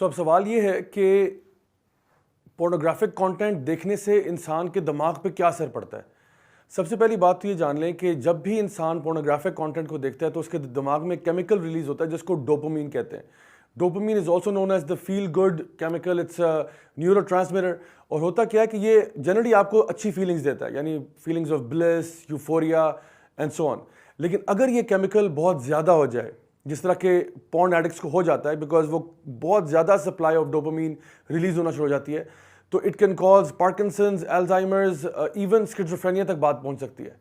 اب سوال یہ ہے کہ پورنوگرافک کانٹینٹ دیکھنے سے انسان کے دماغ پہ کیا اثر پڑتا ہے. سب سے پہلی بات تو یہ جان لیں کہ جب بھی انسان پورنوگرافک کانٹینٹ کو دیکھتا ہے تو اس کے دماغ میں کیمیکل ریلیز ہوتا ہے جس کو ڈوپامین کہتے ہیں. Dopamine is also known as the feel good chemical. It's neurotransmitter. اور ہوتا کیا ہے کہ یہ جنرلی آپ کو اچھی فیلنگز دیتا ہے, یعنی feelings of bliss, euphoria and so on. لیکن اگر یہ کیمیکل بہت زیادہ ہو جائے, جس طرح کہ پورن ایڈکٹس کو ہو جاتا ہے, بیکاز وہ بہت زیادہ سپلائی آف ڈوپامین ریلیز ہونا شروع ہو جاتی ہے, تو it can cause Parkinson's, Alzheimer's, even schizophrenia تک بات پہنچ سکتی ہے.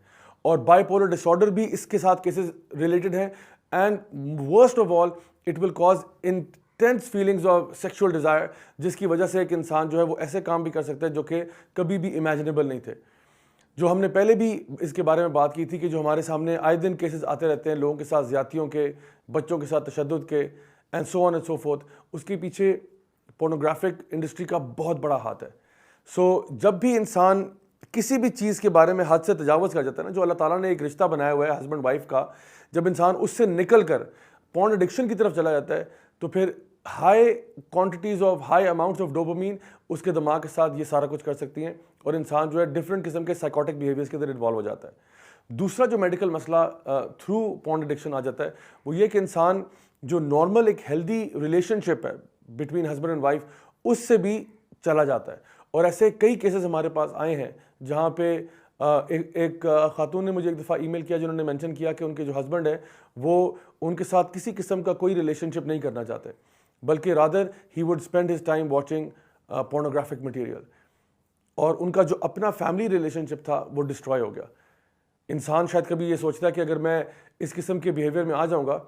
اور بائی پولر ڈس آرڈر بھی اس کے ساتھ کیسز ریلیٹڈ ہیں. And worst of all it will cause intense feelings of sexual Dzire, جس کی وجہ سے ایک انسان جو ہے وہ ایسے کام بھی کر سکتا ہے جو کہ کبھی بھی امیجنیبل نہیں تھے. جو ہم نے پہلے بھی اس کے بارے میں بات کی تھی کہ جو ہمارے سامنے آئے دن کیسز آتے رہتے ہیں لوگوں کے ساتھ زیادتیوں کے, بچوں کے ساتھ تشدد کے, and so on and so forth, اس کے پیچھے پورنوگرافک انڈسٹری کا بہت بڑا ہاتھ ہے. سو جب بھی انسان کسی بھی چیز کے بارے میں حد سے تجاوز کر جاتا ہے نا, جو اللہ تعالیٰ نے ایک رشتہ بنایا ہوا ہے ہسبینڈ وائف کا, جب انسان اس سے نکل کر پورن ایڈکشن کی طرف چلا جاتا ہے تو پھر high quantities of high amounts of dopamine اس کے دماغ کے ساتھ یہ سارا کچھ کر سکتی ہیں, اور انسان جو ہے ڈفرینٹ قسم کے سائیکوٹک بیہیویئرس کے اندر انوالو ہو جاتا ہے. دوسرا جو میڈیکل مسئلہ تھرو پورن ایڈکشن آ جاتا ہے وہ یہ کہ انسان جو نارمل ایک ہیلدی ریلیشن شپ ہے بٹوین ہسبینڈ اینڈ وائف, اس سے بھی چلا جاتا ہے. اور ایسے کئی کیسز ہمارے پاس آئے ہیں جہاں پہ ایک خاتون نے مجھے ایک دفعہ ای میل کیا جنہوں نے مینشن کیا کہ ان کے جو ہسبینڈ ہے وہ ان کے ساتھ کسی قسم کا کوئی ریلیشن شپ نہیں کرنا چاہتے, بلکہ rather he would spend his time watching pornographic material. اور ان کا جو اپنا فیملی ریلیشن شپ تھا وہ ڈسٹروائے ہو گیا. انسان شاید کبھی یہ سوچتا ہے کہ اگر میں اس قسم کے بیہیویئر میں آ جاؤں گا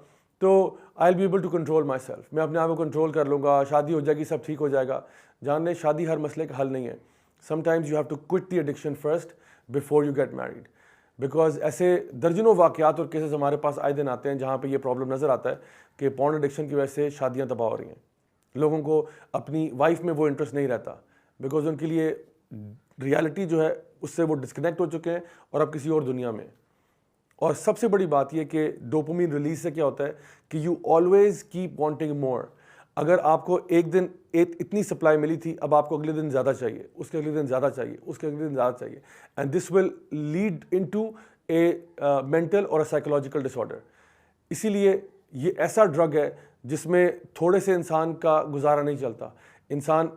تو I will be able to control myself, میں اپنے آپ کو کنٹرول کر لوں گا, شادی ہو جائے گی, سب ٹھیک ہو جائے گا. جان لیں شادی ہر مسئلے کا حل نہیں ہے. Sometimes you have to quit the addiction first before you get married, because ایسے درجنوں واقعات اور کیسز ہمارے پاس آئے دن آتے ہیں جہاں پہ یہ پرابلم نظر آتا ہے کہ پورن ایڈکشن کی وجہ سے شادیاں تباہ ہو رہی ہیں. لوگوں کو اپنی وائف میں وہ انٹرسٹ نہیں رہتا, بیکاز ان کے لیے ریالٹی جو ہے اس سے وہ ڈسکنیکٹ ہو چکے ہیں اور اب کسی اور دنیا میں. اور سب سے بڑی بات یہ کہ ڈوپامین ریلیز سے کیا ہوتا ہے کہ یو آلویز کیپ وانٹنگ مور. اگر آپ کو ایک دن اتنی سپلائی ملی تھی, اب آپ کو اگلے دن زیادہ چاہیے, اس کے اگلے دن زیادہ چاہیے, اس کے اگلے دن زیادہ چاہیے, and this will lead into a mental اور اے سائیکولوجیکل ڈس آرڈر. اسی لیے یہ ایسا ڈرگ ہے جس میں تھوڑے سے انسان کا گزارا نہیں چلتا. انسان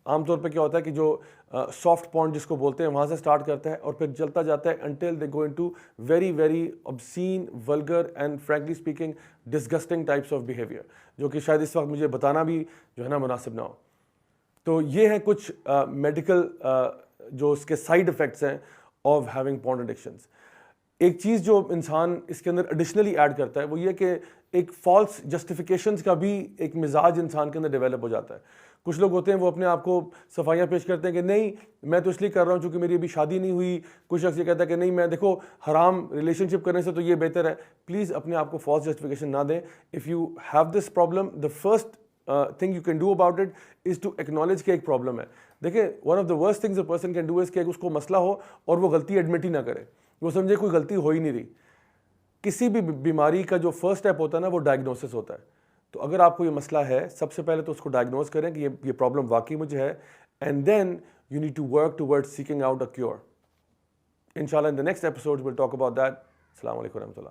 عام طور پہ کیا ہوتا ہے کہ جو سافٹ پورن جس کو بولتے ہیں وہاں سے سٹارٹ کرتا ہے اور پھر چلتا جاتا ہے until they go into very very obscene, vulgar and frankly speaking disgusting types of behavior, جو کہ شاید اس وقت مجھے بتانا بھی جو ہے نا مناسب نہ ہو. تو یہ ہیں کچھ میڈیکل جو اس کے سائیڈ افیکٹس ہیں آف ہیونگ پورن ایڈکشنز. ایک چیز جو انسان اس کے اندر ایڈیشنلی ایڈ کرتا ہے وہ یہ کہ ایک فالس جسٹیفیکیشنز کا بھی ایک مزاج انسان کے اندر ڈیولپ ہو جاتا ہے. کچھ لوگ ہوتے ہیں وہ اپنے آپ کو صفائیاں پیش کرتے ہیں کہ نہیں میں تو اس لیے کر رہا ہوں چونکہ میری ابھی شادی نہیں ہوئی. کچھ شخص یہ کہتا ہے کہ نہیں میں دیکھو حرام ریلیشن شپ کرنے سے تو یہ بہتر ہے. پلیز اپنے آپ کو فالس جسٹیفیکیشن نہ دیں. If you have this problem, the first thing you can do about it is to acknowledge کہ ایک پرابلم ہے. دیکھیں one of the worst things a person can do is کہ اس کو مسئلہ ہو اور وہ غلطی ایڈمٹ ہی نہ کرے, وہ سمجھے کوئی غلطی ہو ہی نہیں رہی. کسی بھی بیماری کا جو فرسٹ اسٹیپ ہوتا ہے نا وہ ڈائگنوسس ہوتا ہے. تو اگر آپ کو یہ مسئلہ ہے سب سے پہلے تو اس کو ڈائگنوز کریں کہ یہ پرابلم واقعی مجھے ہے, and then you need to work toward seeking out a cure. انشاءاللہ in the next episode we'll talk about that. السلام علیکم ورحمۃ اللہ.